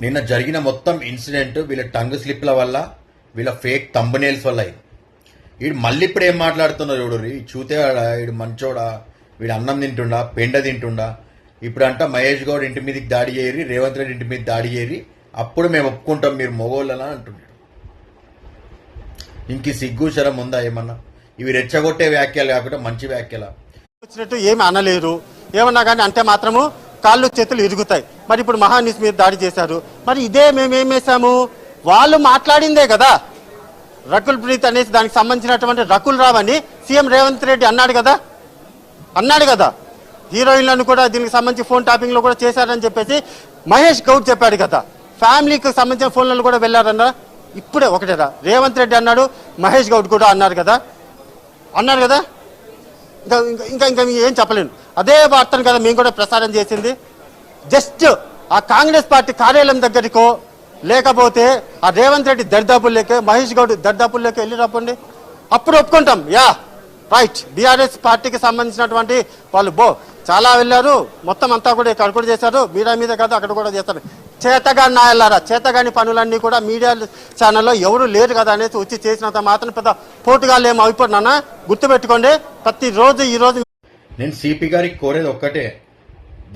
నిన్న జరిగిన మొత్తం ఇన్సిడెంట్ వీళ్ళ టంగ్ స్లిప్ల వల్ల, వీళ్ళ ఫేక్ తంబనేల్స్ వల్ల అయింది. వీడు మళ్ళీ ఇప్పుడు ఏం మాట్లాడుతున్నారు చూడు, చూతేవాడా, వీడు మంచోడా, వీడు అన్నం తింటుండా, పెండ తింటుండా. ఇప్పుడు అంట మహేష్ గౌడ్ ఇంటి మీదకి దాడి చేయరి, రేవంత్ రెడ్డి ఇంటి మీద దాడి చేయరి, అప్పుడు మేము ఒప్పుకుంటాం మీరు మొగోళ్ళనా అంటున్నాడు. ఇంక సిగ్గు శరం ఉందా ఏమన్నా? ఇవి రెచ్చగొట్టే వ్యాఖ్యలు కాకుండా మంచి వ్యాఖ్యల వచ్చినట్టు ఏమి అనలేరు. ఏమన్నా కానీ అంటే మాత్రము కాళ్ళు చేతులు ఇరుగుతాయి. మరి ఇప్పుడు మహానీస్ మీద దాడి చేశారు. మరి ఇదే మేమేం వేసాము, వాళ్ళు మాట్లాడిందే కదా. రకుల్ ప్రీత్ అనేసి దానికి సంబంధించినటువంటి రకుల్ రావ్ అని సీఎం రేవంత్ రెడ్డి అన్నాడు కదా. హీరోయిన్లను కూడా దీనికి సంబంధించి ఫోన్ టాపింగ్ లో కూడా చేశారని చెప్పేసి మహేష్ గౌడ్ చెప్పాడు కదా. ఫ్యామిలీకి సంబంధించిన ఫోన్లను కూడా వెళ్ళారన్నా. ఇప్పుడే ఒకటేరా రేవంత్ రెడ్డి అన్నాడు, మహేష్ గౌడ్ కూడా అన్నారు కదా. ఇంకా ఇంకా ఏం చెప్పలేను. అదే వార్తను కదా మేము కూడా ప్రసారం చేసింది. జస్ట్ ఆ కాంగ్రెస్ పార్టీ కార్యాలయం దగ్గరికో లేకపోతే ఆ రేవంత్ రెడ్డి దర్దాపుల్లోకి, మహేష్ గౌడ్ దర్దాపుల్లోకి వెళ్ళి రాపండి, అప్పుడు ఒప్పుకుంటాం. యా రైట్, బీఆర్ఎస్ పార్టీకి సంబంధించినటువంటి వాళ్ళు చాలా వెళ్ళారు, మొత్తం అంతా కూడా ఇక్కడ కూడా చేశారు. మీడియా మీద కాదు అక్కడ కూడా చేస్తారు. చేతగాని నాయలారా, చేతగాని పనులన్నీ కూడా మీడియా ఛానల్లో ఎవరు లేరు కదా అనేసి వచ్చి చేసినంత మాత్రం పెద్ద పోటుగాళ్ళు ఏమో అయిపోతున్నా. గుర్తుపెట్టుకోండి, ప్రతిరోజు ఈరోజు నేను సిపి గారికి కోరేది ఒక్కటే,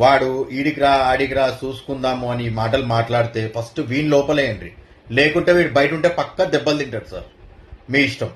వాడు ఈడికిరా ఆడికిరా చూసుకుందాము అని మాటలు మాట్లాడితే ఫస్ట్ వీని లోపలేయండి, లేకుంటే వీడు బయట ఉంటే పక్క దెబ్బలు తింటాడు సార్. మీ ఇష్టం.